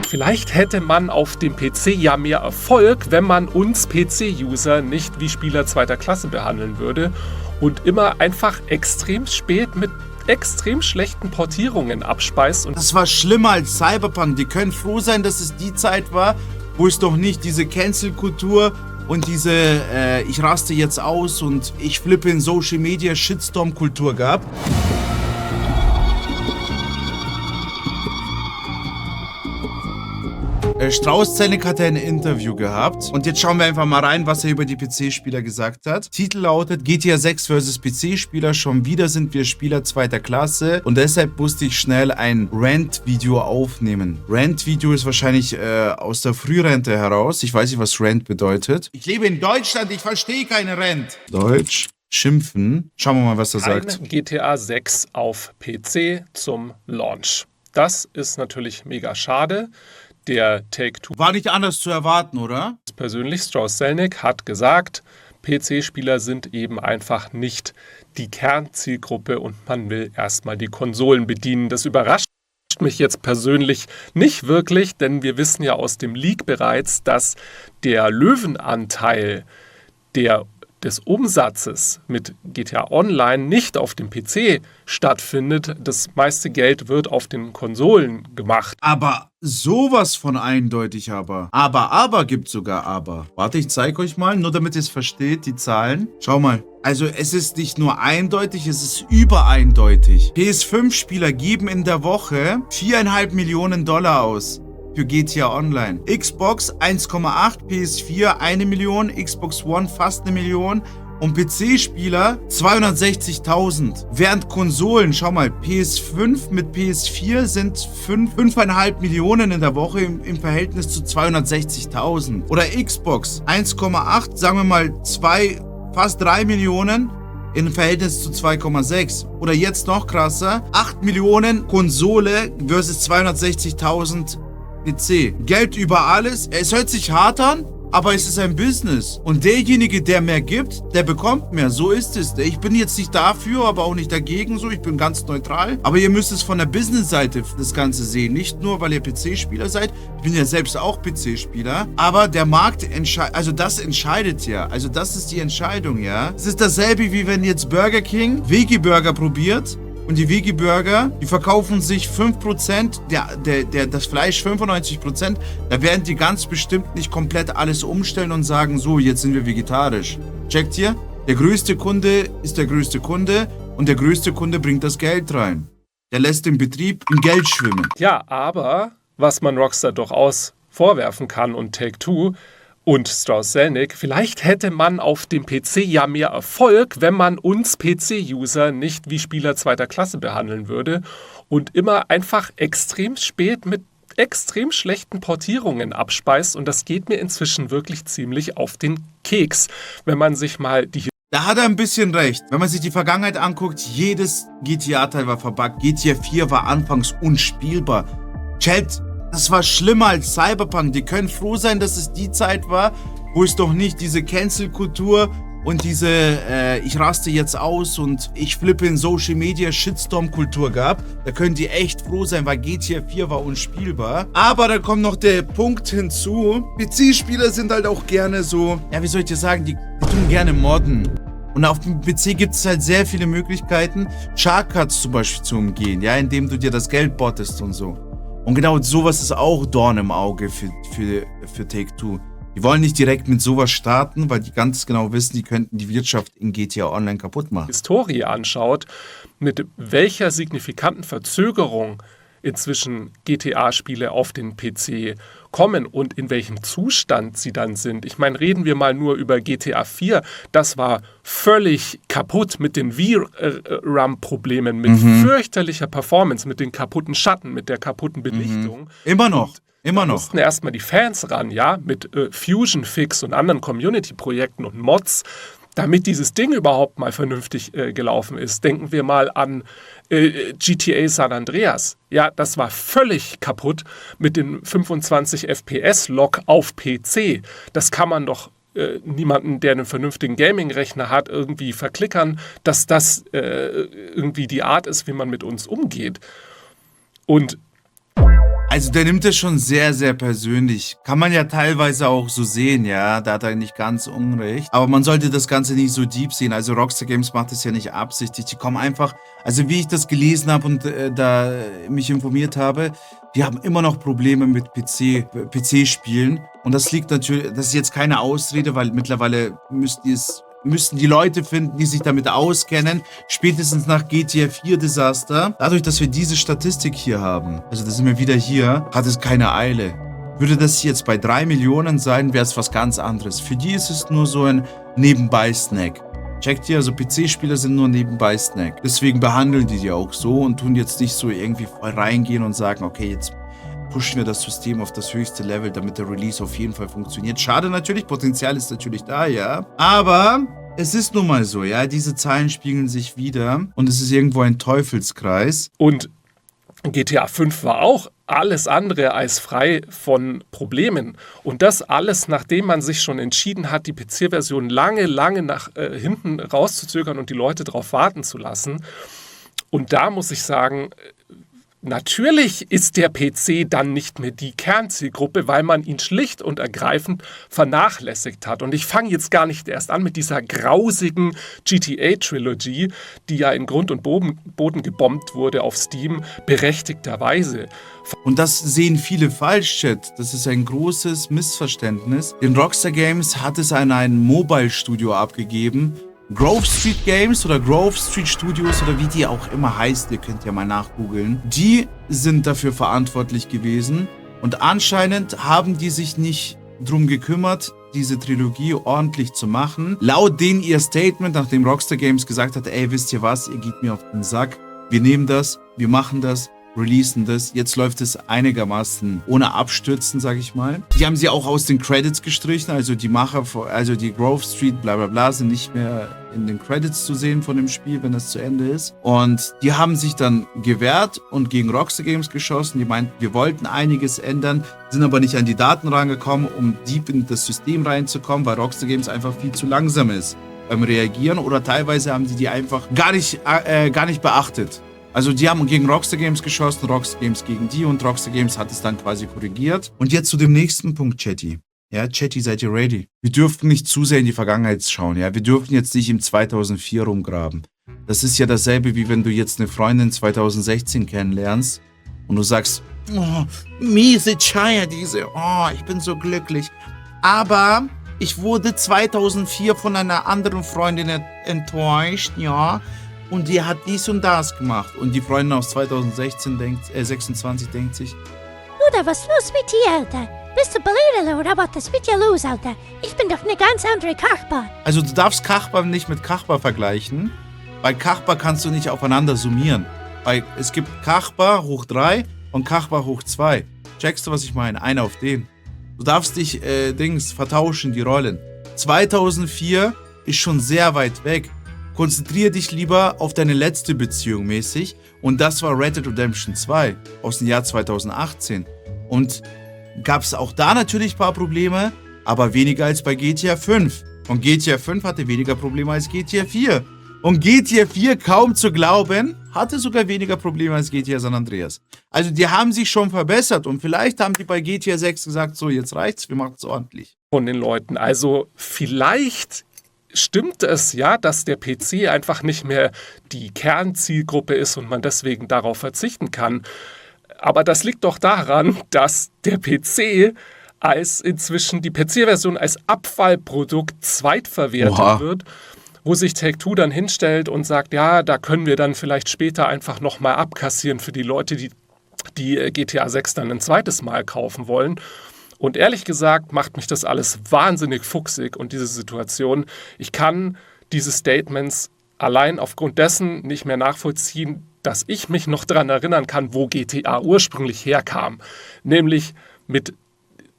Vielleicht hätte man auf dem PC ja mehr Erfolg, wenn man uns PC-User nicht wie Spieler zweiter Klasse behandeln würde und immer einfach extrem spät mit extrem schlechten Portierungen abspeist. Und das war schlimmer als Cyberpunk. Die können froh sein, dass es die Zeit war, wo es doch nicht diese Cancel-Kultur und diese ich raste jetzt aus und ich flippe in Social Media Shitstorm-Kultur gab. Strauß-Zelnick hat ein Interview gehabt und jetzt schauen wir einfach mal rein, was er über die PC-Spieler gesagt hat. Titel lautet: GTA 6 vs. PC-Spieler, schon wieder sind wir Spieler zweiter Klasse und deshalb musste ich schnell ein Rant-Video aufnehmen. Rant-Video ist wahrscheinlich aus der Frührente heraus. Ich weiß nicht, was Rant bedeutet. Ich lebe in Deutschland, ich verstehe keine Rant. Deutsch. Schimpfen. Schauen wir mal, was er sagt. GTA 6 auf PC zum Launch. Das ist natürlich mega schade. Der Take-Two war nicht anders zu erwarten, oder? Persönlich, Strauß-Zelnick hat gesagt, PC-Spieler sind eben einfach nicht die Kernzielgruppe und man will erstmal die Konsolen bedienen. Das überrascht mich jetzt persönlich nicht wirklich, denn wir wissen ja aus dem Leak bereits, dass der Löwenanteil des Umsatzes mit GTA Online nicht auf dem PC stattfindet. Das meiste Geld wird auf den Konsolen gemacht. Aber sowas von eindeutig aber. Aber gibt sogar aber. Warte, ich zeige euch mal, nur damit ihr es versteht, die Zahlen. Schau mal. Also es ist nicht nur eindeutig, es ist übereindeutig. PS5-Spieler geben in der Woche 4,5 Millionen Dollar aus. Für GTA Online. Xbox 1,8, PS4 1 Million, Xbox One fast 1 Million und PC-Spieler 260.000. Während Konsolen, schau mal, PS5 mit PS4 sind 5,5 Millionen in der Woche im Verhältnis zu 260.000. Oder Xbox 1,8, sagen wir mal fast 3 Millionen im Verhältnis zu 2,6. Oder jetzt noch krasser, 8 Millionen Konsole versus 260.000 PC. Geld über alles. Es hört sich hart an, aber es ist ein Business. Und derjenige, der mehr gibt, der bekommt mehr. So ist es. Ich bin jetzt nicht dafür, aber auch nicht dagegen so. Ich bin ganz neutral. Aber ihr müsst es von der Business-Seite das Ganze sehen. Nicht nur, weil ihr PC-Spieler seid. Ich bin ja selbst auch PC-Spieler. Aber der Markt entscheidet, also das entscheidet ja. Also das ist die Entscheidung, ja. Es ist dasselbe, wie wenn jetzt Burger King Veggie-Burger probiert. Und die Veggie-Burger, die verkaufen sich 5%, das Fleisch 95%. Da werden die ganz bestimmt nicht komplett alles umstellen und sagen, so, jetzt sind wir vegetarisch. Checkt ihr? Der größte Kunde ist der größte Kunde und der größte Kunde bringt das Geld rein. Der lässt den Betrieb in Geld schwimmen. Ja, aber was man Rockstar durchaus vorwerfen kann und Take-Two und Strauß-Zelnick, vielleicht hätte man auf dem PC ja mehr Erfolg, wenn man uns PC-User nicht wie Spieler zweiter Klasse behandeln würde und immer einfach extrem spät mit extrem schlechten Portierungen abspeist. Und das geht mir inzwischen wirklich ziemlich auf den Keks, wenn man sich mal die... Da hat er ein bisschen recht. Wenn man sich die Vergangenheit anguckt, jedes GTA-Teil war verbuggt. GTA 4 war anfangs unspielbar. Chat, das war schlimmer als Cyberpunk. Die können froh sein, dass es die Zeit war, wo es doch nicht diese Cancel-Kultur und diese ich raste jetzt aus und ich flippe in Social Media Shitstorm-Kultur gab. Da können die echt froh sein, weil GTA 4 war unspielbar. Aber da kommt noch der Punkt hinzu. PC-Spieler sind halt auch gerne so, ja, wie soll ich dir sagen, die tun gerne modden. Und auf dem PC gibt es halt sehr viele Möglichkeiten, Shortcuts zum Beispiel zu umgehen, ja, indem du dir das Geld bottest und so. Und genau sowas ist auch Dorn im Auge für Take-Two. Die wollen nicht direkt mit sowas starten, weil die ganz genau wissen, die könnten die Wirtschaft in GTA Online kaputt machen. Historie anschaut, mit welcher signifikanten Verzögerung inzwischen GTA-Spiele auf den PC kommen und in welchem Zustand sie dann sind. Ich meine, reden wir mal nur über GTA 4. Das war völlig kaputt mit den VRAM-Problemen, mit fürchterlicher Performance, mit den kaputten Schatten, mit der kaputten Belichtung. Immer noch. Immer noch. Mussten erstmal die Fans ran, ja, mit Fusion Fix und anderen Community-Projekten und Mods, damit dieses Ding überhaupt mal vernünftig gelaufen ist. Denken wir mal an GTA San Andreas. Ja, das war völlig kaputt mit den 25 FPS-Lock auf PC. Das kann man doch niemanden, der einen vernünftigen Gaming-Rechner hat, irgendwie verklickern, dass das irgendwie die Art ist, wie man mit uns umgeht. Und Also der nimmt das schon sehr, sehr persönlich. Kann man ja teilweise auch so sehen, ja. Da hat er nicht ganz unrecht. Aber man sollte das Ganze nicht so deep sehen. Also Rockstar Games macht das ja nicht absichtlich. Die kommen einfach, also wie ich das gelesen habe und da mich informiert habe, die haben immer noch Probleme mit PC-Spielen. Und das liegt natürlich, das ist jetzt keine Ausrede, weil mittlerweile müssten die Leute finden, die sich damit auskennen, spätestens nach GTA 4 Desaster. Dadurch, dass wir diese Statistik hier haben, also da sind wir wieder hier, hat es keine Eile. Würde das jetzt bei 3 Millionen sein, wäre es was ganz anderes. Für die ist es nur so ein Nebenbei-Snack. Checkt ihr, also PC-Spieler sind nur Nebenbei-Snack. Deswegen behandeln die auch so und tun jetzt nicht so irgendwie voll reingehen und sagen, okay, jetzt pushen wir das System auf das höchste Level, damit der Release auf jeden Fall funktioniert. Schade natürlich, Potenzial ist natürlich da, ja. Aber es ist nun mal so, ja, diese Zahlen spiegeln sich wieder und es ist irgendwo ein Teufelskreis. Und GTA 5 war auch alles andere als frei von Problemen. Und das alles, nachdem man sich schon entschieden hat, die PC-Version lange nach hinten rauszuzögern und die Leute darauf warten zu lassen. Und da muss ich sagen, natürlich ist der PC dann nicht mehr die Kernzielgruppe, weil man ihn schlicht und ergreifend vernachlässigt hat. Und ich fange jetzt gar nicht erst an mit dieser grausigen GTA-Trilogy, die ja in Grund und Boden gebombt wurde auf Steam, berechtigterweise. Und das sehen viele falsch, Chat. Das ist ein großes Missverständnis. Denn Rockstar Games hat es an ein Mobile-Studio abgegeben. Grove Street Games oder Grove Street Studios oder wie die auch immer heißt, ihr könnt ja mal nachgoogeln. Die sind dafür verantwortlich gewesen und anscheinend haben die sich nicht drum gekümmert, diese Trilogie ordentlich zu machen. Laut denen ihr Statement, nachdem Rockstar Games gesagt hat, ey, wisst ihr was, ihr geht mir auf den Sack, wir nehmen das, wir machen das, releasen das. Jetzt läuft es einigermaßen ohne Abstürzen, sag ich mal. Die haben sie auch aus den Credits gestrichen, also die Macher, also die Grove Street, bla bla bla, sind nicht mehr in den Credits zu sehen von dem Spiel, wenn das zu Ende ist. Und die haben sich dann gewehrt und gegen Rockstar Games geschossen. Die meinten, wir wollten einiges ändern, sind aber nicht an die Daten rangekommen, um deep in das System reinzukommen, weil Rockstar Games einfach viel zu langsam ist beim Reagieren oder teilweise haben die einfach gar nicht beachtet. Also die haben gegen Rockstar Games geschossen, Rockstar Games gegen die und Rockstar Games hat es dann quasi korrigiert. Und jetzt zu dem nächsten Punkt, Chatty. Ja, Chatty, seid ihr ready? Wir dürfen nicht zu sehr in die Vergangenheit schauen, ja. Wir dürfen jetzt nicht im 2004 rumgraben. Das ist ja dasselbe, wie wenn du jetzt eine Freundin 2016 kennenlernst und du sagst, oh, miese Chaya diese, oh, ich bin so glücklich. Aber ich wurde 2004 von einer anderen Freundin enttäuscht, ja. Und die hat dies und das gemacht. Und die Freundin aus 26 denkt sich, Bruder, was ist los mit dir, Alter? Bist du blöd oder was ist mit dir los, Alter? Ich bin doch eine ganz andere Kachbar. Also du darfst Kachbar nicht mit Kachbar vergleichen. Bei Kachbar kannst du nicht aufeinander summieren. Weil es gibt Kachbar hoch 3 und Kachbar hoch 2. Checkst du, was ich meine? Einer auf den. Du darfst dich, vertauschen, die Rollen. 2004 ist schon sehr weit weg. Konzentriere dich lieber auf deine letzte Beziehung mäßig. Und das war Red Dead Redemption 2 aus dem Jahr 2018. Und gab es auch da natürlich ein paar Probleme, aber weniger als bei GTA 5. Und GTA 5 hatte weniger Probleme als GTA 4. Und GTA 4, kaum zu glauben, hatte sogar weniger Probleme als GTA San Andreas. Also die haben sich schon verbessert und vielleicht haben die bei GTA 6 gesagt, so jetzt reicht's, wir machen es ordentlich. Von den Leuten. Also vielleicht stimmt es ja, dass der PC einfach nicht mehr die Kernzielgruppe ist und man deswegen darauf verzichten kann. Aber das liegt doch daran, dass der PC als inzwischen die PC-Version als Abfallprodukt zweitverwertet wird, wo sich Take-Two dann hinstellt und sagt, ja, da können wir dann vielleicht später einfach nochmal abkassieren für die Leute, die GTA 6 dann ein zweites Mal kaufen wollen. Und ehrlich gesagt macht mich das alles wahnsinnig fuchsig und diese Situation. Ich kann diese Statements allein aufgrund dessen nicht mehr nachvollziehen, dass ich mich noch daran erinnern kann, wo GTA ursprünglich herkam. Nämlich mit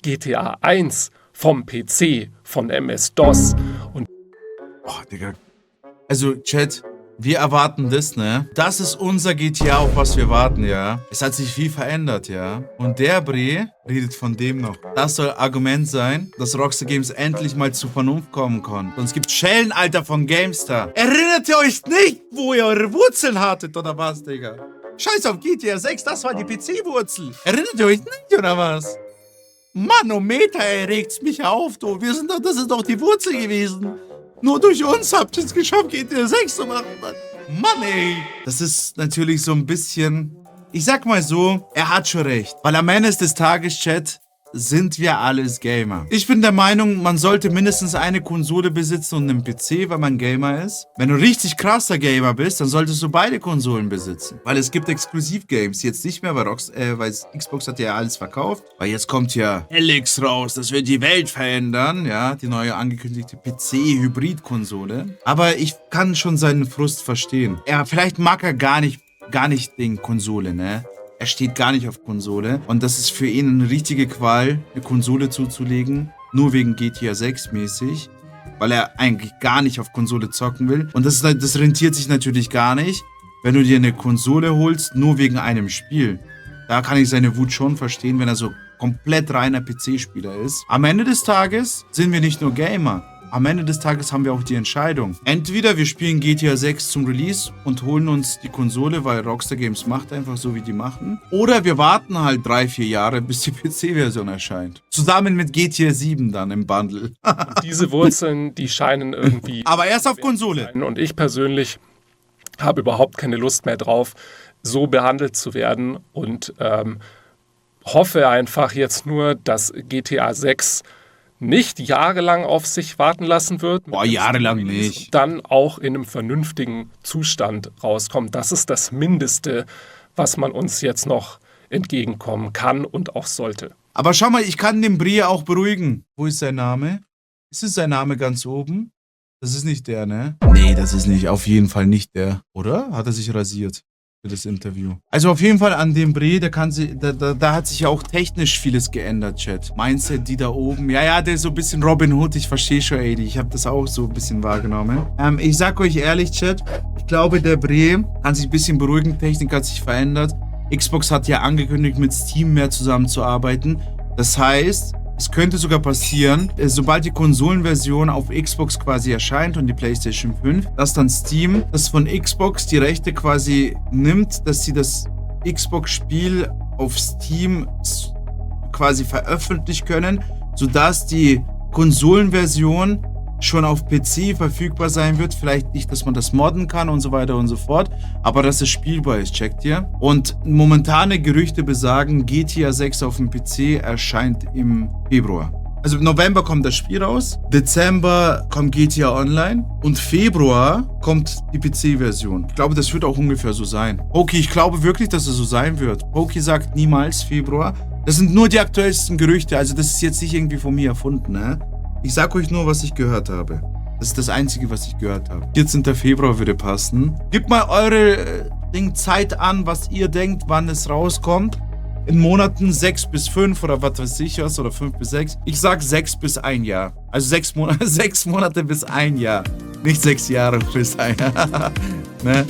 GTA 1 vom PC, von MS-DOS. Und Digga. Also, Chat, wir erwarten das, ne? Das ist unser GTA, auf was wir warten, ja? Es hat sich viel verändert, ja? Und der Bre redet von dem noch. Das soll Argument sein, dass Rockstar Games endlich mal zur Vernunft kommen kann. Sonst gibt's Schellen, Alter, von GameStar. Erinnert ihr euch nicht, wo ihr eure Wurzeln hattet, oder was, Digga? Scheiß auf GTA 6, das war die PC-Wurzel. Erinnert ihr euch nicht, oder was? Manometer, ey, regt's mich auf, du. Das ist doch die Wurzel gewesen. Nur durch uns habt ihr es geschafft, GTA 6 zu machen. Mann, ey. Das ist natürlich so ein bisschen... Ich sag mal so, er hat schon recht. Weil am Ende des Tages, Chat, sind wir alles Gamer. Ich bin der Meinung, man sollte mindestens eine Konsole besitzen und einen PC, weil man Gamer ist. Wenn du richtig krasser Gamer bist, dann solltest du beide Konsolen besitzen. Weil es gibt Exklusiv-Games, jetzt nicht mehr, weil Xbox hat ja alles verkauft. Weil jetzt kommt ja Alex raus, das wird die Welt verändern, ja, die neue angekündigte PC-Hybrid-Konsole. Aber ich kann schon seinen Frust verstehen. Vielleicht mag er gar nicht den Konsole, ne? Er steht gar nicht auf Konsole. Und das ist für ihn eine richtige Qual, eine Konsole zuzulegen. Nur wegen GTA 6 mäßig. Weil er eigentlich gar nicht auf Konsole zocken will. Und das rentiert sich natürlich gar nicht, wenn du dir eine Konsole holst, nur wegen einem Spiel. Da kann ich seine Wut schon verstehen, wenn er so komplett reiner PC-Spieler ist. Am Ende des Tages sind wir nicht nur Gamer. Am Ende des Tages haben wir auch die Entscheidung. Entweder wir spielen GTA 6 zum Release und holen uns die Konsole, weil Rockstar Games macht einfach so, wie die machen. Oder wir warten halt 3-4 Jahre, bis die PC-Version erscheint. Zusammen mit GTA 7 dann im Bundle. Diese Wurzeln, die scheinen irgendwie... Aber erst auf Konsole. Und ich persönlich habe überhaupt keine Lust mehr drauf, so behandelt zu werden. Und hoffe einfach jetzt nur, dass GTA 6... nicht jahrelang auf sich warten lassen wird. Boah, jahrelang nicht. Dann auch in einem vernünftigen Zustand rauskommt. Das ist das Mindeste, was man uns jetzt noch entgegenkommen kann und auch sollte. Aber schau mal, ich kann den Brie auch beruhigen. Wo ist sein Name? Ist es sein Name ganz oben? Das ist nicht der, ne? Nee, das ist nicht, auf jeden Fall nicht der. Oder? Hat er sich rasiert? Für das Interview. Also auf jeden Fall an dem Bre, da hat sich ja auch technisch vieles geändert, Chat. Mindset, die da oben. Ja, der ist so ein bisschen Robin Hood, ich verstehe schon, ey. Ich habe das auch so ein bisschen wahrgenommen. Ich sag euch ehrlich, Chat, ich glaube, der Bre kann sich ein bisschen beruhigen, Technik hat sich verändert. Xbox hat ja angekündigt, mit Steam mehr zusammenzuarbeiten. Das heißt, es könnte sogar passieren, sobald die Konsolenversion auf Xbox quasi erscheint und die PlayStation 5, dass dann Steam das von Xbox die Rechte quasi nimmt, dass sie das Xbox-Spiel auf Steam quasi veröffentlichen können, sodass die Konsolenversion schon auf PC verfügbar sein wird. Vielleicht nicht, dass man das modden kann und so weiter und so fort, aber dass es spielbar ist, checkt ihr? Und momentane Gerüchte besagen, GTA 6 auf dem PC erscheint im Februar. Also im November kommt das Spiel raus, Dezember kommt GTA Online und Februar kommt die PC-Version. Ich glaube, das wird auch ungefähr so sein. Okay, ich glaube wirklich, dass es so sein wird. Poki sagt niemals Februar. Das sind nur die aktuellsten Gerüchte, also das ist jetzt nicht irgendwie von mir erfunden, ne? Ich sag euch nur, was ich gehört habe. Das ist das Einzige, was ich gehört habe. 14. Februar würde passen. Gebt mal eure Zeit an, was ihr denkt, wann es rauskommt. In Monaten 6 bis 5 oder was weiß ich was, oder 5 bis 6. Ich sag 6 bis 1 Jahr. Also 6 Monate bis 1 Jahr. Nicht 6 Jahre bis 1 Jahr. Ne?